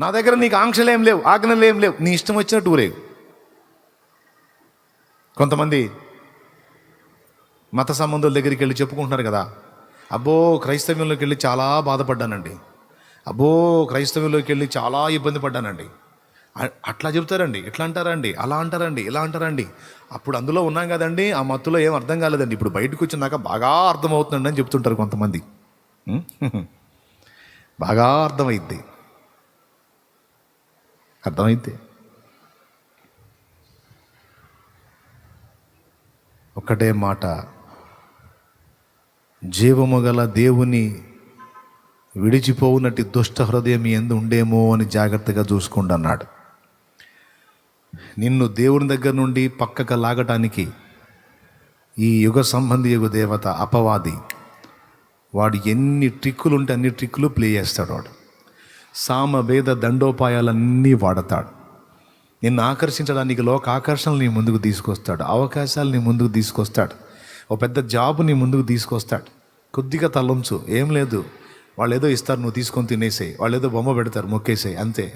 నా దగ్గర నీకు ఆంక్షలు ఏం లేవు, ఆజ్ఞలు ఏం లేవు, నీ ఇష్టం వచ్చినట్టు ఊరేగు. కొంతమంది మత సంబంధుల దగ్గరికి వెళ్ళి చెప్పుకుంటున్నారు కదా, అబ్బో క్రైస్తవ్యంలోకి వెళ్ళి చాలా బాధపడ్డానండి, అబ్బో క్రైస్తవ్యంలోకి వెళ్ళి చాలా ఇబ్బంది పడ్డానండి. అట్లా చెప్తారండి, ఎట్లా అంటారండి, అలా అంటారండి, ఇలా అంటారండి. అప్పుడు అందులో ఉన్నాం కదండి, ఆ మత్తులో ఏం అర్థం కాలేదండి, ఇప్పుడు బయటకు వచ్చినాక బాగా అర్థమవుతుందండి అని చెప్తుంటారు కొంతమంది. బాగా అర్థమైద్ది. ఒక్కటే మాట, జీవము గల దేవుని విడిచిపోవునట్టి దుష్ట హృదయం ఎందు ఉండేమో అని జాగ్రత్తగా చూసుకోండి అన్నాడు. నిన్ను దేవుని దగ్గర నుండి పక్కకు లాగటానికి ఈ యుగ సంబంధి యుగ దేవత అపవాది వాడు ఎన్ని ట్రిక్కులు ఉంటే అన్ని ట్రిక్కులు ప్లే చేస్తాడు. వాడు సామవేద దండోపాయాలన్నీ వాడతాడు. నిన్ను ఆకర్షించడానికి లోక ఆకర్షణలు నీ ముందుకు తీసుకొస్తాడు, అవకాశాలు నీ ముందుకు తీసుకొస్తాడు, ఒక పెద్ద జాబు నీ ముందుకు తీసుకొస్తాడు. కొద్దిగా తలంచు, ఏం లేదు, వాళ్ళు ఏదో ఇస్తారు, నువ్వు తీసుకొని తినేసేయి, వాళ్ళు ఏదో బొమ్మ పెడతారు, మొక్కేసేయి, అంతే.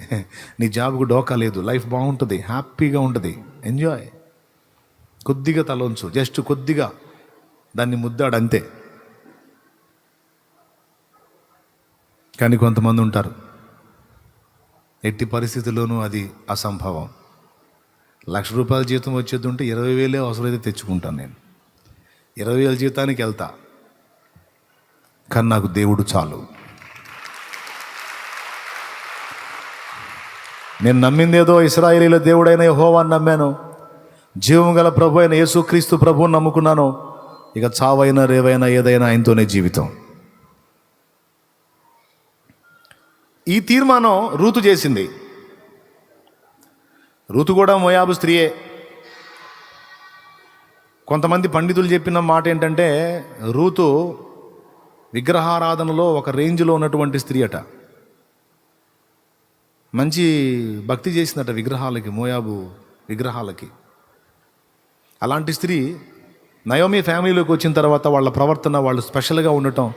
నీ జాబ్కు డోకా లేదు, లైఫ్ బాగుంటుంది, హ్యాపీగా ఉంటుంది, ఎంజాయ్. కొద్దిగా తలంచు, జస్ట్ కొద్దిగా దాన్ని ముద్దాడు, అంతే. కానీ కొంతమంది ఉంటారు, ఎట్టి పరిస్థితుల్లోనూ అది అసంభవం. 1,00,000 రూపాయల జీతం వచ్చేది ఉంటే 20,000 అవసరమైతే తెచ్చుకుంటాను, నేను 20,000 జీతానికి వెళ్తా, కానీ నాకు దేవుడు చాలు. నేను నమ్మిందేదో ఇశ్రాయేలీయుల దేవుడైన యెహోవాను నమ్మాను, జీవం గల ప్రభు అయిన యేసుక్రీస్తు ప్రభువుని నమ్ముకున్నాను. ఇక చావైనా రేవైనా ఏదైనా ఆయనతోనే జీవితం. ఈ తీర్మానం రూతు చేసింది. రూతు కూడా మోయాబు స్త్రీయే. కొంతమంది పండితులు చెప్పిన మాట ఏంటంటే, రూతు విగ్రహారాధనలో ఒక రేంజ్లో ఉన్నటువంటి స్త్రీ అట. మంచి భక్తి చేసిందట విగ్రహాలకి, మోయాబు విగ్రహాలకి. అలాంటి స్త్రీ నయోమి ఫ్యామిలీలోకి వచ్చిన తర్వాత వాళ్ళ ప్రవర్తన, వాళ్ళు స్పెషల్గా ఉండటం,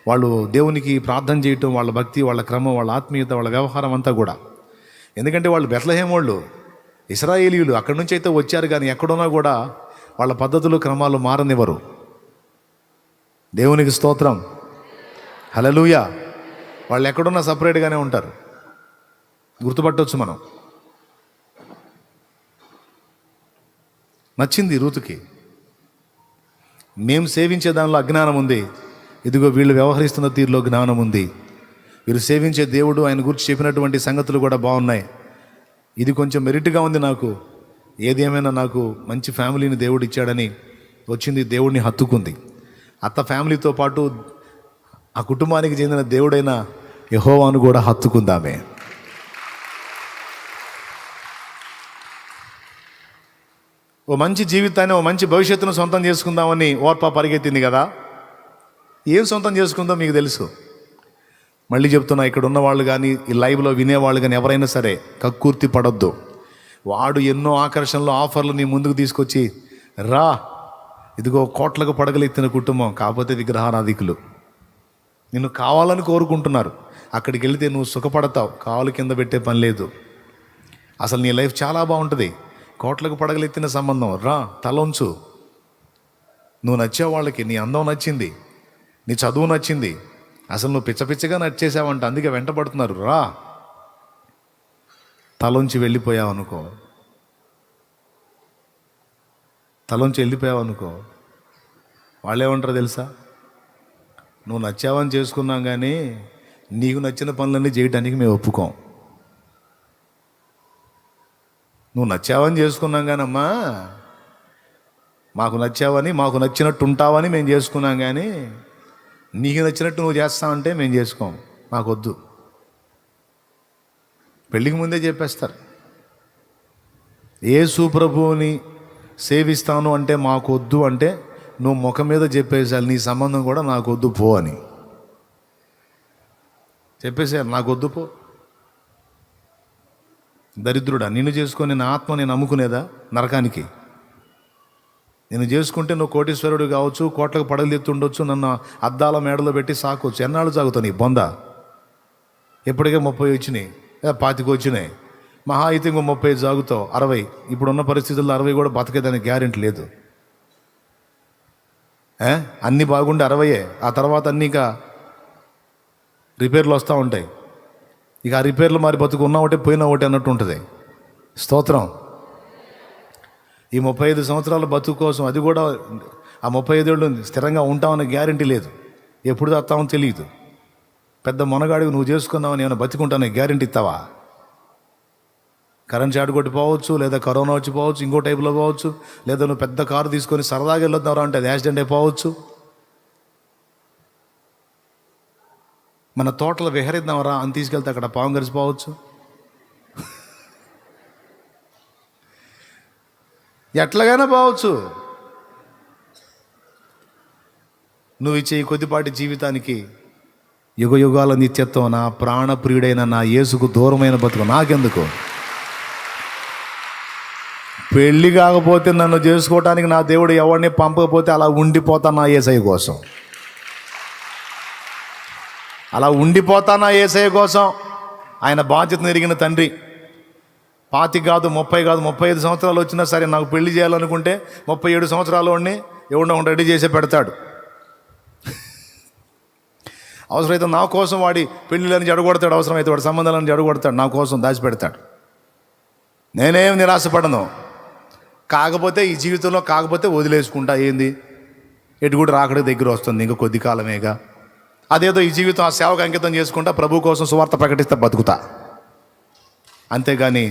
వాళ్ళు దేవునికి ప్రార్థన చేయటం, వాళ్ళ భక్తి, వాళ్ళ క్రమం, వాళ్ళ ఆత్మీయత, వాళ్ళ వ్యవహారం అంతా కూడా. ఎందుకంటే వాళ్ళు బెత్లెహేం వాళ్ళు, ఇశ్రాయేలీయులు, అక్కడి నుంచి అయితే వచ్చారు, కానీ ఎక్కడున్నా కూడా వాళ్ళ పద్ధతులు క్రమాలు మారనివ్వరు. దేవునికి స్తోత్రం, హల్లెలూయా. వాళ్ళు ఎక్కడున్నా సపరేట్గానే ఉంటారు, గుర్తుపట్టవచ్చు మనం. నచ్చింది రూతుకి. మేము సేవించే దానిలో అజ్ఞానం ఉంది, ఇదిగో వీళ్ళు వ్యవహరిస్తున్న తీరులో జ్ఞానం ఉంది. వీరు సేవించే దేవుడు, ఆయన గురించి చెప్పినటువంటి సంగతులు కూడా బాగున్నాయి. ఇది కొంచెం మెరిట్గా ఉంది నాకు. ఏది ఏమైనా నాకు మంచి ఫ్యామిలీని దేవుడు ఇచ్చాడని వచ్చింది, దేవుడిని హత్తుకుంది. అత్త ఫ్యామిలీతో పాటు ఆ కుటుంబానికి చెందిన దేవుడైన యెహోవాను కూడా హత్తుకుందామే. ఓ మంచి జీవితాన్ని, ఓ మంచి భవిష్యత్తును సొంతం చేసుకుందామని ఓర్పా పరిగెత్తింది కదా. ఏం సొంతం చేసుకుందో మీకు తెలుసు. మళ్ళీ చెప్తున్నా, ఇక్కడ ఉన్న వాళ్ళు కానీ, ఈ లైవ్లో వినేవాళ్ళు కానీ ఎవరైనా సరే కక్కుర్తి పడొద్దు. వాడు ఎన్నో ఆకర్షణలు, ఆఫర్లు నీ ముందుకు తీసుకొచ్చి, రా ఇదిగో కోట్లకు పడగలెత్తిన కుటుంబం, కాకపోతే విగ్రహారాధికులు నిన్ను కావాలని కోరుకుంటున్నారు. అక్కడికి వెళితే నువ్వు సుఖపడతావు, కాలు కింద పెట్టే పని లేదు. అసలు నీ లైఫ్ చాలా బాగుంటుంది. కోట్లకు పడగలెత్తిన సంబంధం, రా తలొంచు. నువ్వు నచ్చే వాళ్ళకి నీ అందం నచ్చింది, నీ చదువు నచ్చింది, అసలు నువ్వు పిచ్చపిచ్చగా నచ్చేసావంట, అందుకే వెంటబడుతున్నారు. రా తలొంచి వెళ్ళిపోయావు అనుకో, తలొంచి వెళ్ళిపోయావు అనుకో, వాళ్ళు ఏమంటారో తెలుసా? నువ్వు నచ్చావని చేసుకున్నాం, కానీ నీకు నచ్చిన పనులన్నీ చేయడానికి మేము ఒప్పుకోం. నువ్వు నచ్చావని చేసుకున్నాం కానమ్మా, మాకు నచ్చావని, మాకు నచ్చినట్టు ఉంటావని మేము చేసుకున్నాం, కానీ నీకు నచ్చినట్టు నువ్వు చేస్తావంటే మేము చేసుకోం, మాకొద్దు. పెళ్ళికి ముందే చెప్పేస్తారు, యేసు ప్రభువుని సేవిస్తాను అంటే మాకొద్దు అంటే నువ్వు ముఖం మీద చెప్పేసాలి, నీ సంబంధం కూడా నాకొద్దు పో అని చెప్పేసారు. నాకొద్దు పో. దరిద్రుడా, నిన్ను చేసుకొని నా ఆత్మ నేను అమ్ముకునేదా నరకానికి? నేను చేసుకుంటే నువ్వు కోటీశ్వరుడు కావచ్చు, కోట్లకు పడగలెత్తుండొచ్చు, నన్ను అద్దాల మేడలో పెట్టి సాకోవచ్చు. ఎన్నాళ్ళు సాగుతావు నీ బొంద? ఎప్పటికే 30 వచ్చినాయి. 25 వచ్చినాయి, మహా అయితే ఇంకో 30 జాగుతావు, 60. ఇప్పుడున్న పరిస్థితుల్లో 60 కూడా బతకేదానికి గ్యారెంటీ లేదు. అన్నీ బాగుండే 60, ఆ తర్వాత అన్నీ ఇక రిపేర్లు వస్తూ ఉంటాయి. ఇక ఆ రిపేర్లు మరి బతుకు ఉన్నా ఒకటి పోయినా ఒకటి అన్నట్టు ఉంటుంది. స్తోత్రం. ఈ 35 సంవత్సరాల బతుకు కోసం, అది కూడా ఆ 35 ఏళ్ళు స్థిరంగా ఉంటామని గ్యారెంటీ లేదు, ఎప్పుడు చేస్తామని తెలియదు. పెద్ద మొనగాడివి నువ్వు చేసుకున్నావని ఏమైనా బతికుంటానని గ్యారెంటీ ఇస్తావా? కరెంట్ షాట్ కొట్టిపోవచ్చు, లేదా కరోనా వచ్చిపోవచ్చు, ఇంకో టైపులో పోవచ్చు, లేదా నువ్వు పెద్ద కారు తీసుకొని సరదాగా వెళ్ళొద్దారా అంటే అది యాక్సిడెంట్ అయిపోవచ్చు. మన తోటలో విహరిద్దామరా అని తీసుకెళ్తే అక్కడ పాము గరిచిపోవచ్చు. ఎట్లాగైనా పోవచ్చు. నువ్వు ఇచ్చే ఈ కొద్దిపాటి జీవితానికి యుగ యుగాల నిత్యత్వం, నా ప్రాణప్రియుడైన నా యేసుకు దూరమైన బతుకు నాకెందుకు? పెళ్ళి కాకపోతే నన్ను చేసుకోవటానికి నా దేవుడు ఎవరిని పంపకపోతే అలా ఉండిపోతా నా యేసయ్య కోసం, అలా ఉండిపోతా నా యేసయ్య కోసం. ఆయన బాధ్యతను ఎరిగిన తండ్రి. 25 కాదు, 30 కాదు, 35 సంవత్సరాలు వచ్చినా సరే నాకు పెళ్లి చేయాలనుకుంటే 37 సంవత్సరాల వాడిని ఎవడో రెడీ చేసి పెడతాడు. అవసరమైతే నా కోసం వాడి పెళ్ళిళ్ళని జడగొడతాడు, అవసరమైతే వాడి సంబంధాలను జడగొడతాడు, నా కోసం దాచిపెడతాడు. నేనేం నిరాశపడను. కాకపోతే ఈ జీవితంలో కాకపోతే వదిలేసుకుంటా. ఏంది, ఎటు కూడా రాకడికి దగ్గర వస్తుంది, ఇంకా కొద్ది కాలమేగా. అదేదో ఈ జీవితం ఆ సేవకు అంకితం చేసుకుంటా, ప్రభు కోసం సువార్త ప్రకటిస్తే బతుకుతా. అంతేగాని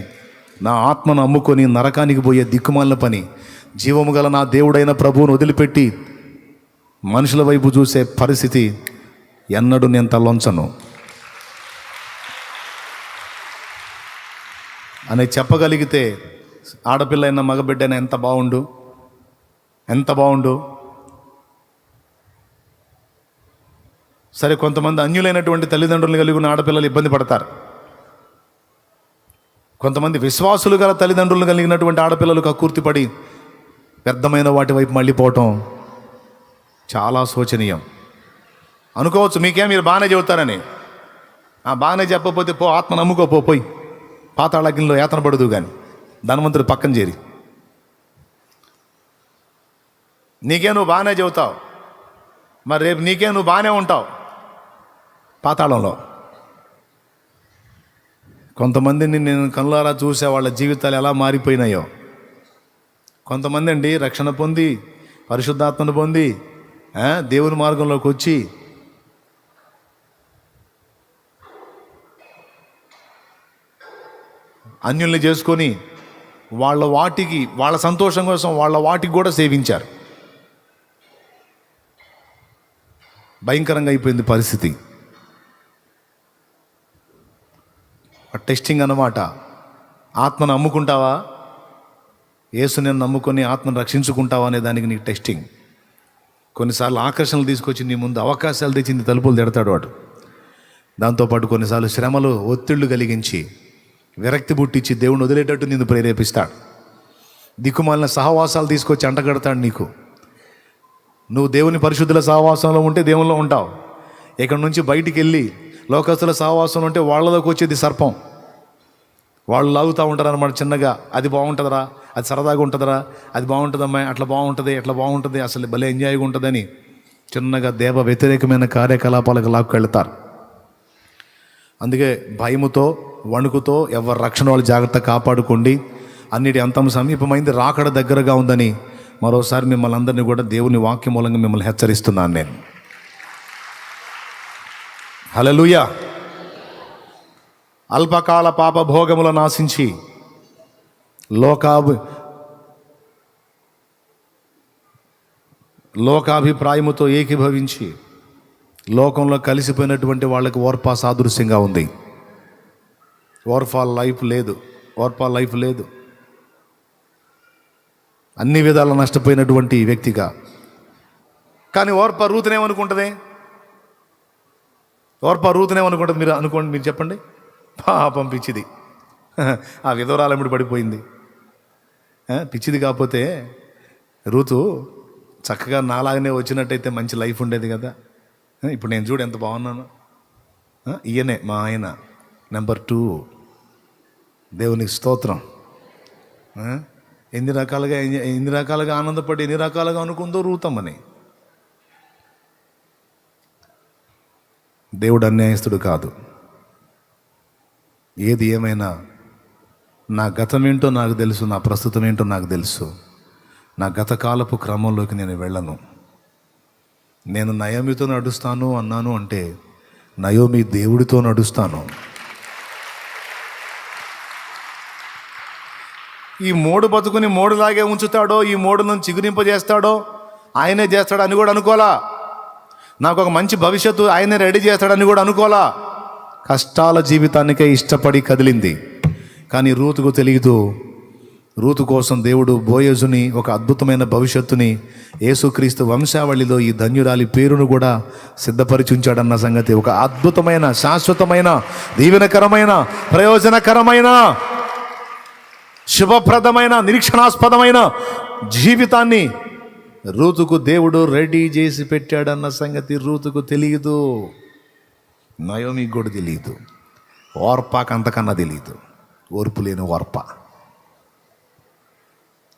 నా ఆత్మను అమ్ముకొని నరకానికి పోయే దిక్కుమాలిన పని, జీవము గల నా దేవుడైన ప్రభువును వదిలిపెట్టి మనుషుల వైపు చూసే పరిస్థితి ఎన్నడూ నేను తలొంచను అని చెప్పగలిగితే ఆడపిల్ల అయినా మగబిడ్డ అయినా ఎంత బాగుండు, ఎంత బాగుండు. సరే, కొంతమంది అన్యులైనటువంటి తల్లిదండ్రులు కలిగి ఉన్న ఆడపిల్లలు ఇబ్బంది పడతారు. కొంతమంది విశ్వాసులు గల తల్లిదండ్రులు కలిగినటువంటి ఆడపిల్లలు కక్కుర్తిపడి వ్యర్థమైన వాటి వైపు మళ్ళీపోవటం చాలా శోచనీయం. అనుకోవచ్చు మీకేం మీరు బాగానే చెబుతారని. బాగానే చెప్పకపోతే పో, ఆత్మ నమ్ముకోపో, పోయి పాతాళాగ్నిలో యాతన పడదు. కానీ ధనవంతుడు పక్కన చేరి నీకే నువ్వు బాగానే చెబుతావు, మరి రేపు నీకే నువ్వు బాగానే ఉంటావు పాతాళంలో. కొంతమందిని నేను కనులారా చూసే వాళ్ళ జీవితాలు ఎలా మారిపోయినాయో. కొంతమంది అండి రక్షణ పొంది, పరిశుద్ధాత్మను పొంది, దేవుని మార్గంలోకి వచ్చి అన్యుల్ని చేసుకొని వాళ్ళ సంతోషం కోసం వాళ్ళ వాటికి కూడా సేవించారు. భయంకరంగా అయిపోయింది పరిస్థితి. టెస్టింగ్ అన్నమాట. ఆత్మను అమ్ముకుంటావా, యేసుని నమ్ముకొని ఆత్మను రక్షించుకుంటావా అనే దానికి నీకు టెస్టింగ్. కొన్నిసార్లు ఆకర్షణలు తీసుకొచ్చి నీ ముందు అవకాశాలు తెచ్చి నీ తలుపులు తిడతాడు వాడు. దాంతోపాటు కొన్నిసార్లు శ్రమలు, ఒత్తిళ్లు కలిగించి విరక్తి పుట్టించి దేవుని వదిలేటట్టు నిన్ను ప్రేరేపిస్తాడు. దిక్కుమాలిన సహవాసాలు తీసుకొచ్చి అంటగడతాడు నీకు. నువ్వు దేవుని పరిశుద్ధుల సహవాసంలో ఉంటే దేవునిలో ఉంటావు. ఇక్కడ నుంచి బయటికి వెళ్ళి లోకస్తుల సహవాసంలో ఉంటే వాళ్ళలోకి వచ్చేది సర్పం. వాళ్ళు లాగుతూ ఉంటారు అన్నమాట చిన్నగా. అది బాగుంటుందిరా, అది సరదాగా ఉంటుందిరా, అది బాగుంటుందమ్మా, అట్లా బాగుంటుంది, ఎట్లా బాగుంటుంది, అసలు భలే ఎంజాయ్గా ఉంటుందని చిన్నగా దేవ వ్యతిరేకమైన కార్యకలాపాలకు లాక్కెళ్తారు. అందుకే భయముతో, వణుకుతో ఎవరి రక్షణ వాళ్ళు జాగ్రత్త కాపాడుకోండి. అన్నిటి అంతం సమీపమైంది, రాకడ దగ్గరగా ఉందని మరోసారి మిమ్మల్ని అందరినీ కూడా దేవుని వాక్యం మూలంగా మిమ్మల్ని హెచ్చరిస్తున్నాను నేను. హల్లెలూయా. అల్పకాల పాప భోగములను ఆశించి లోకాభిప్రాయముతో ఏకీభవించి లోకంలో కలిసిపోయినటువంటి వాళ్ళకి ఓర్పా సాదృశ్యంగా ఉంది. ఓర్పా లైఫ్ లేదు. అన్ని విధాలా నష్టపోయినటువంటి వ్యక్తిగా. కానీ ఓర్పా రూతునేమనుకుంటుంది? మీరు అనుకోండి, మీరు చెప్పండి. పాపం పిచ్చిది, ఆ విధవరాలెంబడి పడిపోయింది. పిచ్చిది కాకపోతే రూతు చక్కగా నాలాగనే వచ్చినట్టయితే మంచి లైఫ్ ఉండేది కదా. ఇప్పుడు నేను చూడు ఎంత బాగున్నాను. ఈయనే మా ఆయన నెంబర్ 2. దేవునికి స్తోత్రం. ఎన్ని రకాలుగా ఆనందపడి ఎన్ని రకాలుగా అనుకుందో రూతమ్మని. దేవుడు అన్యాయస్తుడు కాదు. ఏది ఏమైనా నా గతం ఏంటో నాకు తెలుసు, నా ప్రస్తుతం ఏంటో నాకు తెలుసు. నా గతకాలపు క్రమంలోకి నేను వెళ్ళను. నేను నయోమితో నడుస్తాను అన్నాను అంటే నయోమి దేవుడితో నడుస్తాను. ఈ మోడు బతుకుని మోడులాగే ఉంచుతాడో, ఈ మోడును చిగురింపజేస్తాడో ఆయనే చేస్తాడని కూడా అనుకోలా. నాకు ఒక మంచి భవిష్యత్తు ఆయనే రెడీ చేస్తాడని కూడా అనుకోలా. కష్టాల జీవితానికే ఇష్టపడి కదిలింది. కానీ రూతుకు తెలియదు, రూతు కోసం దేవుడు బోయజుని ఒక అద్భుతమైన భవిష్యత్తుని యేసుక్రీస్తు వంశావళిలో ఈ ధన్యురాలి పేరును కూడా సిద్ధపరిచి ఉంచాడన్న సంగతి. ఒక అద్భుతమైన, శాశ్వతమైన, దీవెనకరమైన, ప్రయోజనకరమైన, శుభప్రదమైన, నిరీక్షణాస్పదమైన జీవితాన్ని రూతుకు దేవుడు రెడీ చేసి పెట్టాడన్న సంగతి రూతుకు తెలియదు. నయోమికి కూడా తెలియదు. ఓర్పాకు అంతకన్నా తెలియదు. ఓర్పు లేని ఓర్ప.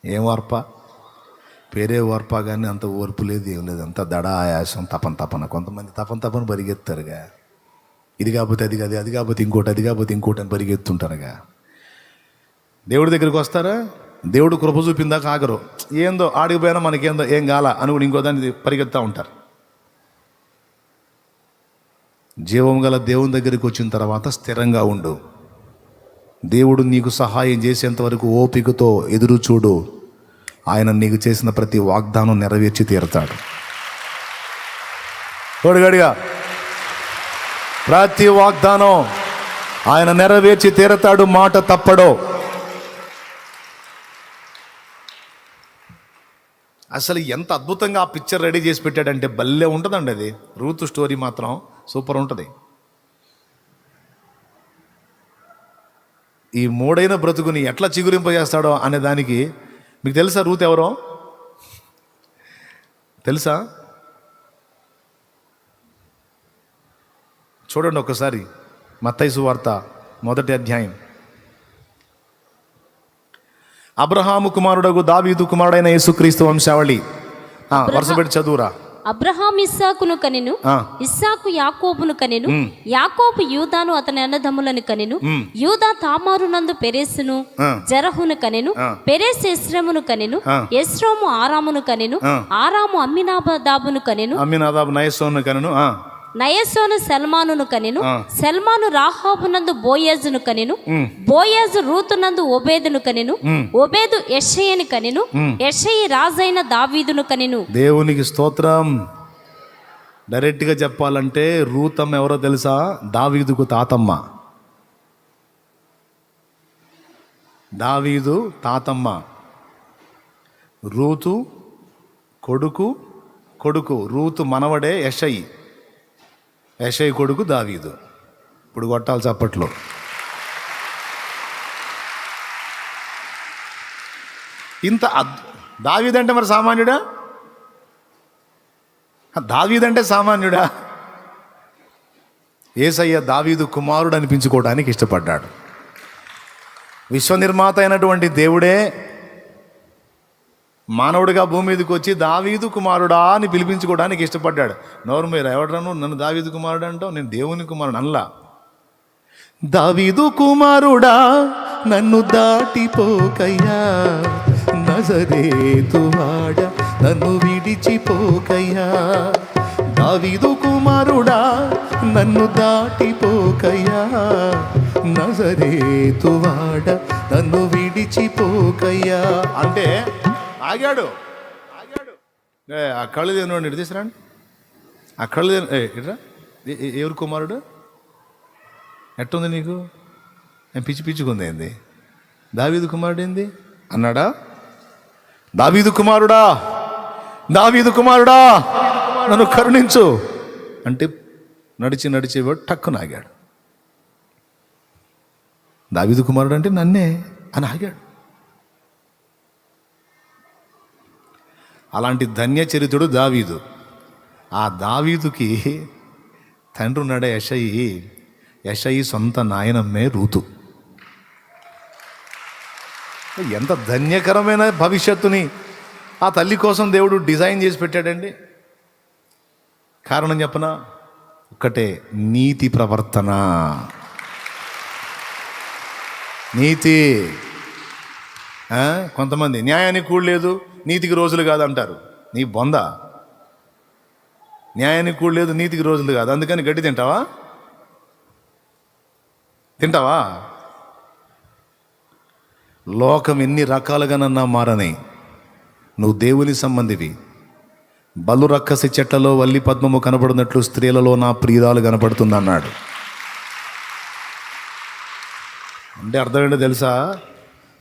ఏం ఓర్ప? పేరే ఓర్ప, కానీ అంత ఓర్పు లేదు, ఏం లేదు. అంత దడ, ఆయాసం, తపన. కొంతమంది తపన పరిగెత్తారుగా. ఇది కాకపోతే అది కాదు, అది కాకపోతే ఇంకోటి, అది కాకపోతే ఇంకోటి అని పరిగెత్తుంటారుగా. దేవుడి దగ్గరికి వస్తారా, దేవుడు కృప చూపిందాక ఆగరు. ఏందో ఆడిపోయినా మనకేందో ఏం కాల అని కూడా ఇంకో దాన్ని పరిగెత్తా ఉంటారు. జీవం గల దేవుని దగ్గరికి వచ్చిన తర్వాత స్థిరంగా ఉండు. దేవుడు నీకు సహాయం చేసేంత వరకు ఓపికతో ఎదురు చూడు. ఆయన నీకు చేసిన ప్రతి వాగ్దానం నెరవేర్చి తీరుతాడు. తోడుగడిగా ప్రతి వాగ్దానం ఆయన నెరవేర్చి తీరుతాడు. మాట తప్పడో. అసలు ఎంత అద్భుతంగా ఆ పిక్చర్ రెడీ చేసి పెట్టాడంటే భలే ఉంటుందండి అది. రూతు స్టోరీ మాత్రం సూపర్ ఉంటుంది. ఈ మూడైన బ్రతుకుని ఎట్లా చిగురింపజేస్తాడో అనే దానికి మీకు తెలుసా రూత్ ఎవరో? తెలుసా? చూడండి ఒక్కసారి మత్తయి సువార్త 1వ అధ్యాయం. అబ్రహాము కుమారుడగు దావీదు కుమారుడైన యేసుక్రీస్తు వంశావళి. వరుసపెట్టి చదువురా. అబ్రహాం ఇస్సాకును కనెను, ఇస్సాకు యాకోబును కనెను, యాకోబు యూదాను అతని అన్నదమ్ములను కనెను, యూదా తామారు నందు పెరేసును జరహును కనెను, పెరేస్ ఎస్రోమును కనెను, ఎస్రోము ఆరామును కనెను, ఆరాము అమ్మినాదాబును కనెను, అమ్మినాదాబు నయసోను కనెను, నయసోను సల్మానును కనెను, సల్మాను రాహాబునందు బోయేజును కనెను, బోయేజు రూతునందు ఒబేదును కనెను, ఒబేదు యెషయిని కనెను, యెషయి రాజైన దావీదును కనెను. దేవునికి స్తోత్రం. డైరెక్ట్గా చెప్పాలంటే రూతమ్మ ఎవరో తెలుసా? దావీదుకు తాతమ్మ. దావీదు తాతమ్మ. రూతు కొడుకు రూతు మనవడే యెషయి. యెషయి కొడుకు దావీదు. ఇప్పుడు కొట్టాలి చప్పట్లో. ఇంత దావీదంటే మరి సామాన్యుడా? దావీదంటే సామాన్యుడా? యేసయ్య దావీదు కుమారుడు అనిపించుకోవడానికి ఇష్టపడ్డాడు. విశ్వనిర్మాత అయినటువంటి దేవుడే మానవుడిగా భూమి మీదకి వచ్చి దావీదు కుమారుడా అని పిలిపించుకోవడానికి ఇష్టపడ్డాడు. నోరు మీరు ఎవడను నన్ను దావీదు కుమారుడు అంటావు? నేను దేవుని కుమారుడు అనలా. దావీదు కుమారుడా నన్ను దాటిపోకయ్యా, నజరేతువాడ నన్ను విడిచిపోకయ్యా. దావీదు కుమారుడా నన్ను దాటిపోకయ్యా, నజరేతువాడ నన్ను విడిచిపోకయ్యా. అంటే ఆగాడు. ఆ కళ్ళు దేని ఇటు తీసుకురండి. ఆ కళ్ళు ఇట్రా. ఎవరు కుమారుడు? ఎట్టుంది నీకు? నేను పిచ్చుకుంది ఏంది? దావీదు కుమారుడు ఏంది అన్నాడా? దావీదు కుమారుడా నన్ను కరుణించు అంటే నడిచి టక్కున ఆగాడు. దావీదు కుమారుడు అంటే నన్నే అని ఆగాడు. అలాంటి ధన్య చరిత్రుడు దావీదు. ఆ దావీదుకి తండ్రి ఉన్నాడే యెషయి సొంత నాయనమ్మే రూతు. ఎంత ధన్యకరమైన భవిష్యత్తుని ఆ తల్లి కోసం దేవుడు డిజైన్ చేసి పెట్టాడండి. కారణం చెప్పనా? ఒక్కటే, నీతి ప్రవర్తన. నీతి. కొంతమంది న్యాయానికి కూడా లేదు, నీతికి రోజులు కాదు అంటారు. నీ బొంద. న్యాయానికి కూడా లేదు, నీతికి రోజులు కాదు, అందుకని గడ్డి తింటావా? లోకం ఎన్ని రకాలుగానన్నా మారని, నువ్వు దేవుని సంబంధివి. బలు రక్కసి చెట్లలో వల్లి పద్మము కనబడినట్లు స్త్రీలలో నా ప్రియురాలు కనబడుతుంది అన్నాడు. అంటే అర్థం ఏంటో తెలుసా?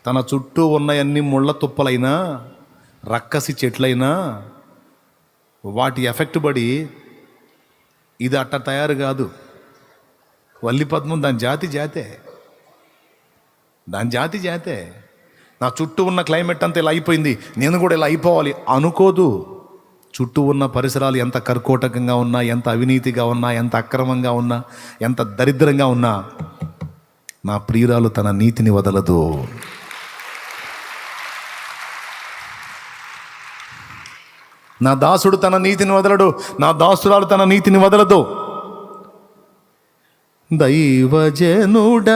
తన చుట్టూ ఉన్న అన్ని ముళ్ళ తుప్పలైనా రక్కసి చెట్లైనా వాటి ఎఫెక్ట్ పడి ఇది అట్ట తయారు కాదు. వల్లి పద్మం దాని జాతే. నా చుట్టూ ఉన్న క్లైమేట్ అంతా ఇలా అయిపోయింది, నేను కూడా ఇలా అయిపోవాలి అనుకోదు. చుట్టూ ఉన్న పరిసరాలు ఎంత కర్కోటకంగా ఉన్నా, ఎంత అవినీతిగా ఉన్నా, ఎంత అక్రమంగా ఉన్నా, ఎంత దరిద్రంగా ఉన్నా, నా ప్రియురాలు తన నీతిని వదలదు. నా దాసుడు తన నీతిని వదలడు, నా దాసురాలు తన నీతిని వదలదు. దైవజనుడ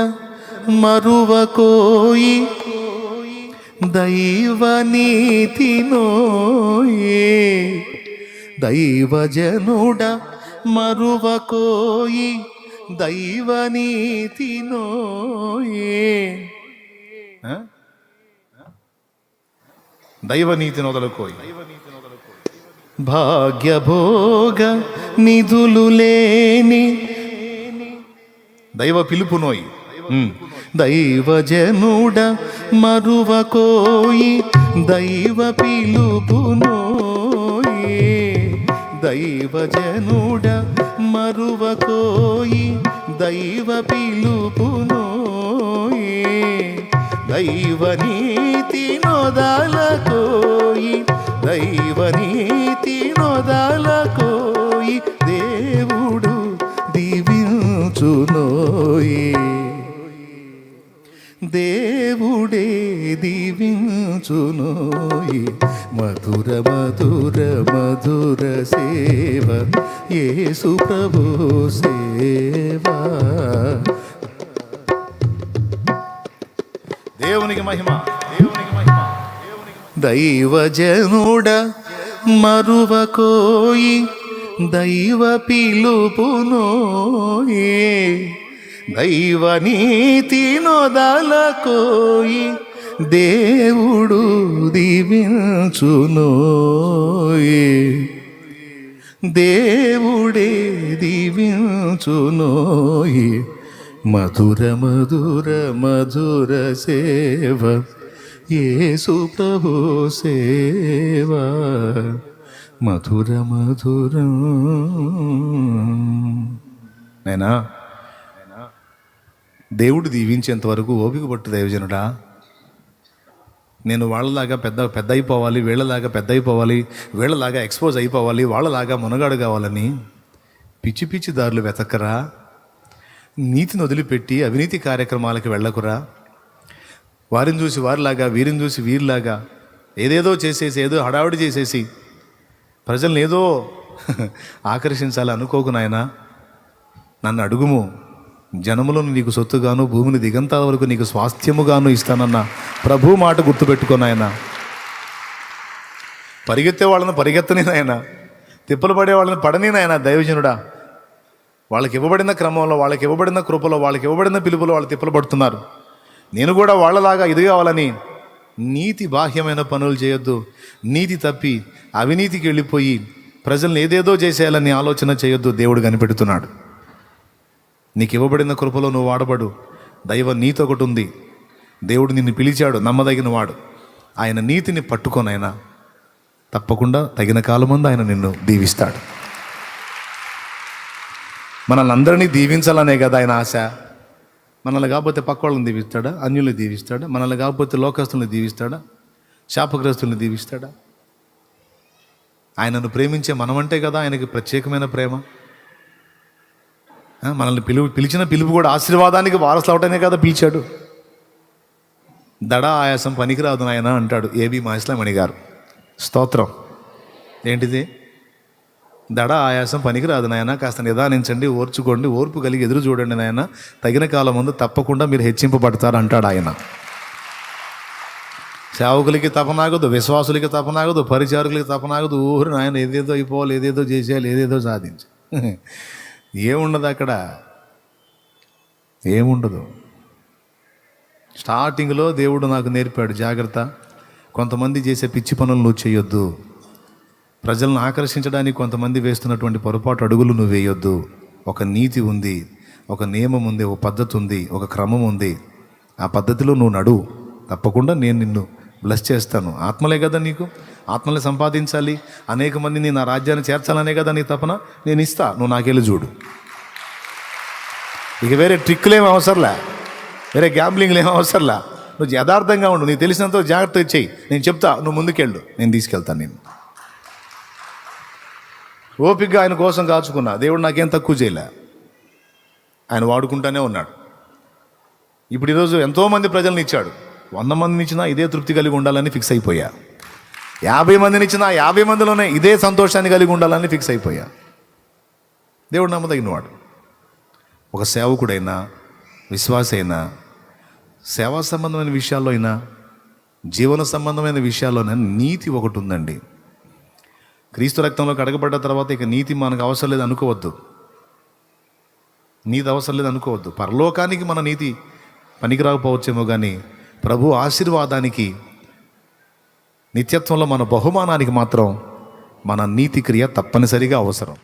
మరువకోయి దైవ నీతినోయే. దైవజనుడ మరువకోయి దైవ నీతినోయే. దైవ నీతిని వదలకోయి. భాగ్యభోగ నిధులు లేని దైవ పిలుపునోయి. దైవజనుడ మరువకోయి దైవ పిలుపునోయి. దైవజనుడ మరువకోయి దైవ పిలుపునోయి. దైవ నీతి నొదలకోయి దైవ నీతి నొదలకోయి. దేవుడు దీవించునోయి. దేవుడే దీవించునోయి. మధుర మధుర మధుర సేవ యేసు ప్రభు సేవ. దేవునికి మహిమ. దైవజనుడ మరువకోయి దైవ పిలుపునోయి. దైవ నీతి నొదలకోయి. దేవుడు దీవించునోయి. దేవుడే దీవించునోయి. మధుర మధుర మధుర సేవ యేసు ప్రభు సేవ. మధుర మధుర. నేనా దేవుడు దీవించేంత వరకు ఓపిక పట్టు దైవజనుడా. నేను వాళ్ళలాగా పెద్ద అయిపోవాలి, వీళ్ళలాగా పెద్ద అయిపోవాలి, వీళ్ళలాగా ఎక్స్పోజ్ అయిపోవాలి, వాళ్ళలాగా మునగాడు కావాలని పిచ్చి పిచ్చి దారులు వెతకరా. నీతిని వదిలిపెట్టి అవినీతి కార్యక్రమాలకు వెళ్ళకురా. వారిని చూసి వారిలాగా, వీరిని చూసి వీరిలాగా ఏదేదో చేసేసి, ఏదో హడావిడి చేసేసి ప్రజల్ని ఏదో ఆకర్షించాలి అనుకోకు నాయనా. నన్ను అడుగుము, జనములను నీకు సొత్తుగాను, భూమిని దిగంతాల వరకు నీకు స్వాస్థ్యముగాను ఇస్తానన్న ప్రభు మాట గుర్తుపెట్టుకో నాయన. పరిగెత్తే వాళ్ళని పరిగెత్తని నాయన, తిప్పలు పడే వాళ్ళని పడని నాయన. దైవజనుడా, వాళ్ళకి ఇవ్వబడిన క్రమంలో, వాళ్ళకి ఇవ్వబడిన కృపలో, వాళ్ళకి ఇవ్వబడిన పిలుపులో వాళ్ళు తిప్పలు పడుతున్నారు. నేను కూడా వాళ్ళలాగా ఇది కావాలని నీతి బాహ్యమైన పనులు చేయొద్దు. నీతి తప్పి అవినీతికి వెళ్ళిపోయి ప్రజల్ని ఏదేదో చేసేయాలని ఆలోచన చేయొద్దు. దేవుడు కనిపెడుతున్నాడు. నీకు ఇవ్వబడిన కృపలో నువ్వు వాడబడు. దైవ నీతి ఒకటి ఉంది. దేవుడు నిన్ను పిలిచాడు, నమ్మదగిన వాడు. ఆయన నీతిని పట్టుకోనైనా తప్పకుండా తగిన కాలమందు ఆయన నిన్ను దీవిస్తాడు. మనల్ని అందరినీ దీవించాలనే కదా ఆయన ఆశ. మనల్ని కాకపోతే పక్క వాళ్ళని దీవిస్తాడా? అన్యుల్ని దీవిస్తాడా? మనల్ని కాకపోతే లోకస్తుల్ని దీవిస్తాడా? శాపగ్రస్తుల్ని దీవిస్తాడా? ఆయనను ప్రేమించే మనమంటే కదా ఆయనకి ప్రత్యేకమైన ప్రేమ. మనల్ని పిలిచిన పిలుపు కూడా ఆశీర్వాదానికి వారసులు అవటమే కదా పిలిచాడు. దడ ఆయాసం పనికిరాదు నాయన అంటాడు ఏబి మాస్లామణి గారు. స్తోత్రం. ఏంటిది? దడ ఆయాసం పనికిరాదు నాయన, కాస్త నిదానించండి, ఓర్చుకోండి, ఓర్పు కలిగి ఎదురు చూడండి నాయన, తగిన కాలం ముందు తప్పకుండా మీరు హెచ్చింపబడతారు అంటాడు ఆయన. సేవకులకి తపనాగదు, విశ్వాసులకి తపనాగదు, పరిచారకులకి తపనాగదు. ఊరు నాయన ఏదేదో అయిపోవాలి, ఏదేదో చేసేయాలి, ఏదేదో సాధించి ఏముండదు అక్కడ, ఏముండదు. స్టార్టింగ్లో దేవుడు నాకు నేర్పాడు, జాగ్రత్త, కొంతమంది చేసే పిచ్చి పనులు నువ్వు చేయొద్దు, ప్రజలను ఆకర్షించడానికి కొంతమంది వేస్తున్నటువంటి పొరపాటు అడుగులు నువ్వు వేయొద్దు. ఒక నీతి ఉంది, ఒక నియమం ఉంది, ఒక పద్ధతి ఉంది, ఒక క్రమం ఉంది. ఆ పద్ధతిలో నువ్వు నడువు, తప్పకుండా నేను నిన్ను బ్లెస్ చేస్తాను. ఆత్మలే కదా నీకు, ఆత్మల్ని సంపాదించాలి, అనేక మందిని నా రాజ్యాన్ని చేర్చాలనే కదా నీ తపన. నేను ఇస్తా, నువ్వు నాకెళ్ళి చూడు. ఇక వేరే ట్రిక్కులు ఏమి అవసరంలే, వేరే గ్యాంబ్లింగ్లు ఏమి అవసరంలే. నువ్వు యథార్థంగా ఉండు, నీకు తెలిసినంత జాగ్రత్తగా చెయ్యి, నేను చెప్తా, నువ్వు ముందుకెళ్ళు, నేను తీసుకెళ్తాను నేను. ఓపికగా ఆయన కోసం కాచుకున్నా, దేవుడు నాకేం తక్కువ చేయలే, ఆయన వాడుకుంటానే ఉన్నాడు. ఇప్పుడు ఈరోజు ఎంతోమంది ప్రజల్ని ఇచ్చాడు, 100 మందిని ఇచ్చినా ఇదే తృప్తి కలిగి ఉండాలని ఫిక్స్ అయిపోయా. 50 మందిని ఇచ్చినా 50 మందిలోనే ఇదే సంతోషాన్ని కలిగి ఉండాలని ఫిక్స్ అయిపోయా. దేవుడు నమ్మదగినవాడు. ఒక సేవకుడైనా, విశ్వాసి అయినా, సేవా సంబంధమైన విషయాల్లో అయినా, జీవన సంబంధమైన విషయాల్లోనైనా నీతి ఒకటి ఉందండి. క్రీస్తు రక్తంలో కడగబడ్డ తర్వాత ఇక నీతి మనకు అవసరం లేదు అనుకోవద్దు, నీతి అవసరం లేదు అనుకోవద్దు. పరలోకానికి మన నీతి పనికి రాకపోవచ్చేమో, కానీ ప్రభు ఆశీర్వాదానికి, నిత్యత్వంలో మన బహుమానానికి మాత్రం మన నీతి క్రియ తప్పనిసరిగా అవసరం.